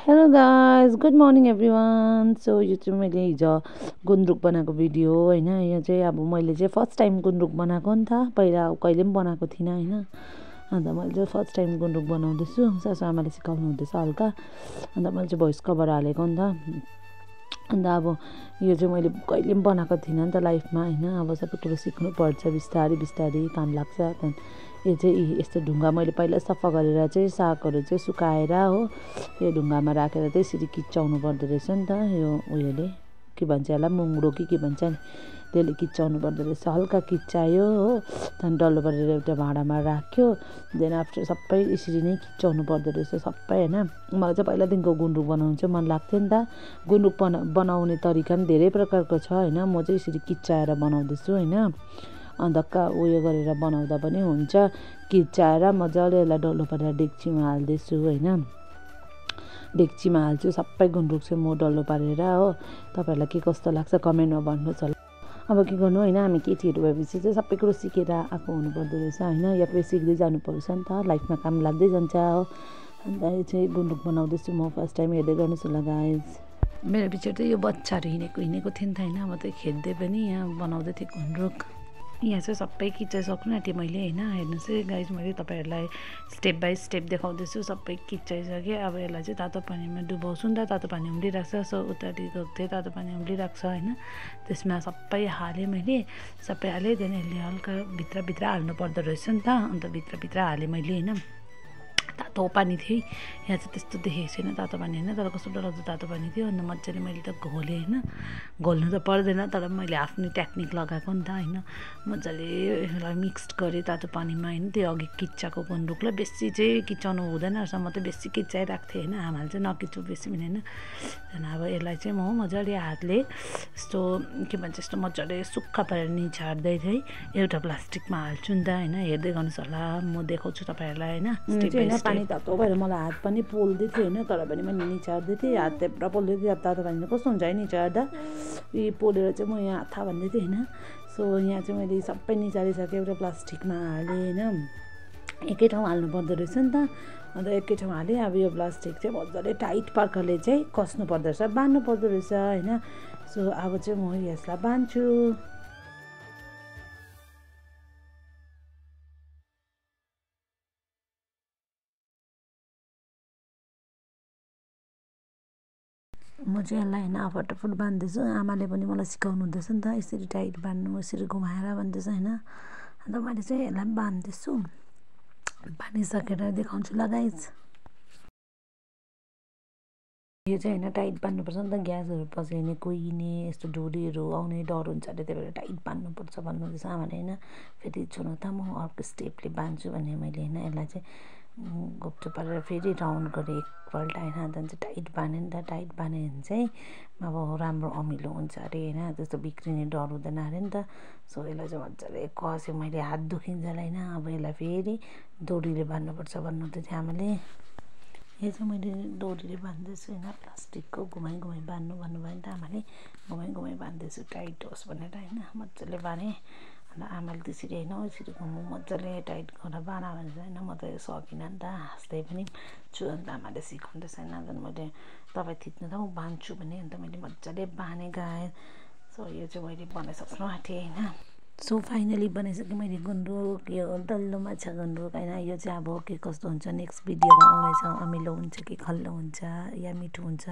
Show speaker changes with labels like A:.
A: Hello guys, good morning everyone. So यो चाहिँ मैले हिजो गुन्द्रुक बनाएको भिडियो हो होइन। यो चाहिँ अब मैले चाहिँ फर्स्ट टाइम गुन्द्रुक बनाएको नि त, पहिला कहिले पनि बनाएको थिइनँ होइन। अन्त मैले चाहिँ फर्स्ट टाइम गुन्द्रुक बनाउँदैछु, सासूआमाले सिकाउनु हुँदैछ हल्का। अन्त मैले चाहिँ भोइस कभर हालेको नि त। अन्त अब यो चाहिँ मैले कहिले पनि बनाएको थिइनँ नि त लाइफमा होइन। अब सबै कुरो सिक्नुपर्छ, बिस्तारै बिस्तारै काम लाग्छ। त्यहाँदेखि यो चाहिँ यस्तो ढुङ्गा मैले पहिला सफा गरेर चाहिँ सागहरू चाहिँ सुकाएर हो, यो ढुङ्गामा राखेर चाहिँ यसरी किच्चाउनु पर्दो रहेछ नि त। यो उयोले के भन्छ यसलाई, मुङ्ग्रो के भन्छ नि, त्यसले किच्चाउनु पर्दो रहेछ। हल्का किच्चायो हो, त्यहाँदेखि डल्लो पारेर एउटा भाँडामा राख्यो। देन आफ्टर सबै यसरी नै किच्चाउनु पर्दो रहेछ सबै होइन। मलाई चाहिँ पहिलादेखिको गुन्द्रुक बनाउनु चाहिँ मन लाग्थ्यो नि त। गुन्द्रुक बनाउने तरिका पनि धेरै प्रकारको छ होइन। म चाहिँ यसरी किच्चाएर बनाउँदैछु होइन। अन्त उयो गरेर बनाउँदा पनि हुन्छ, किच्चाएर मजाले यसलाई डल्लो पारेर डेक्चीमा हाल्दैछु होइन। डेक्चीमा हाल्छु सबै गुन्द्रुक चाहिँ म डल्लो पारेर हो। तपाईँहरूलाई के कस्तो लाग्छ कमेन्टमा भन्नुहोस् होला। अब के गर्नु होइन, हामी केटीहरू भएपछि चाहिँ सबै कुरो सिकेर आएको हुनुपर्दो रहेछ होइन। या फेरि सिक्दै जानुपर्छ नि त, लाइफमा काम लाग्दै जान्छ हो। अन्त यो चाहिँ गुन्द्रुक बनाउँदैछु म फर्स्ट टाइम, हेर्दै गर्नुहोस् होला गाइज। मेरो पछाडि चाहिँ यो बच्चाहरू हिँडेको थियो नि त होइन। म त खेद्दै पनि यहाँ बनाउँदै थिएँ गुन्द्रुक। यहाँ चाहिँ सबै किच्चाइसक्नु आँटेँ मैले होइन। हेर्नुहोस् है गाइज, मैले तपाईँहरूलाई स्टेप बाई स्टेप देखाउँदैछु। सबै किच्चाइसकेँ। अब यसलाई चाहिँ तातो पानीमा डुबाउँछु नि त, तातो पानी उम्लिरहेको छ। सो उतापट्टि गएको थिएँ, तातो पानी उम्लिरहेको छ होइन। त्यसमा सबै हालेँ मैले, सबै हालेँ। त्यहाँदेखि यसले हल्का भित्रभित्र हाल्नु पर्दो रहेछ नि त। अन्त भित्रभित्र हालेँ मैले होइन। तातो पानी थियो यहाँ चाहिँ, त्यस्तो देखेको छैन तातो पानी होइन, तर कस्तो डरलाग्दो तातो पानी थियो। अन्त मजाले मैले त घोलेँ होइन। घोल्नु त पर्दैन, तर मैले आफ्नै टेक्निक लगाएको नि त होइन। मजाले यसलाई मिक्स गरेँ तातो पानीमा होइन। त्यो अघि किच्चाएको गुन्द्रुकलाई बेसी चाहिँ किच्चाउनु हुँदैन रहेछ। म त बेसी किच्चाइरहेको थिएँ होइन। आमाले चाहिँ नकिच्छु बेसी पनि होइन। त्यहाँदेखि अब यसलाई चाहिँ म मजाले हातले यस्तो के भन्छ, यस्तो मजाले सुक्खा पारेर निछार्दै चाहिँ एउटा प्लास्टिकमा हाल्छु नि त होइन। हेर्दै गर्नुहोस् होला, म देखाउँछु तपाईँहरूलाई होइन। पानी तातो भएर मलाई हात पनि पोल्दै थियो होइन, तर पनि मैले निचार्दै थिएँ। हात चाहिँ पुरा पोल्दै थियो। अब तातो पानीमा कस्तो हुन्छ है निचार्दा, यी पोलेर चाहिँ म यहाँ हात भन्दै थिएँ होइन। सो यहाँ चाहिँ मैले सबै निचारिसकेँ, एउटा प्लास्टिकमा हालेँ होइन। एकै ठाउँ हाल्नु पर्दो रहेछ नि त। अन्त एकै ठाउँ हालेँ। अब यो प्लास्टिक चाहिँ मजाले टाइट प्रकारले चाहिँ कस्नु पर्दो रहेछ, बाँध्नु पर्दो रहेछ होइन। सो अब चाहिँ म यसलाई बाँध्छु। म चाहिँ यसलाई होइन फटाफट बाँध्दैछु। आमाले पनि मलाई सिकाउनु हुँदैछ नि त, यसरी टाइट बाँध्नु, यसरी घुमाएर बाँध्दैछ होइन। अन्त मैले चाहिँ यसलाई पनि बाँध्दैछु। बाँधिसकेर देखाउँछु ल गाइज। यो चाहिँ होइन टाइट बाँध्नुपर्छ नि त, ग्यासहरू पस्किने कुहिने यस्तो ढुँडीहरू आउने डर हुन्छ अरे, त्यही भएर टाइट बाँध्नुपर्छ भन्नुहुँदैछ आमाले होइन। फेरि छुनु त म अर्को स्टेपले बाँध्छु भने मैले होइन। यसलाई चाहिँ घोप्टो पारेर फेरि राउन्ड गरेँ एकपल्ट होइन। त्यहाँदेखि चाहिँ टाइट बाँध्यो नि त। टाइट बाँध्यो भने चाहिँ अब राम्रो अमिलो हुन्छ अरे होइन, त्यस्तो बिग्रिने डर हुँदैन अरे नि त। सो यसलाई चाहिँ मजाले कसेँ मैले, हात दुखिन्जेल होइन। अब यसलाई फेरि डोरीले बाँध्नुपर्छ भन्नुहुँदै थियो आमाले। यो चाहिँ मैले डोरीले बाँध्दैछु होइन। प्लास्टिकको घुमाइ घुमाइ बाँध्नु भन्नुभयो नि त आमाले, घुमाइ घुमाइ बाँध्दैछु टाइट होस् भनेर होइन। मजाले बाँधेँ। अन्त आमाले त्यसरी होइन यसरी घुम्नु मजाले टाइट गरेर बाँध भनेर होइन। म त यो सकिनँ नि त, हाँस्दै पनि छु। अन्त आमाले सिकाउँदैछ होइन। अन्त मैले तपाईँ थिच्नु त म बाँध्छु भने, अन्त मैले मजाले बाँधेँ गाएँ। सो यो चाहिँ मैले बनाइसक्नु आँटेँ होइन। सो फाइनली बनाइसकेँ मैले गुन्द्रुक, यो डल्लो माछा गुन्द्रुक होइन। यो चाहिँ अब के कस्तो हुन्छ नेक्स्ट भिडियोमा आउनेछ, अमिलो हुन्छ कि खल्लो हुन्छ या मिठो हुन्छ।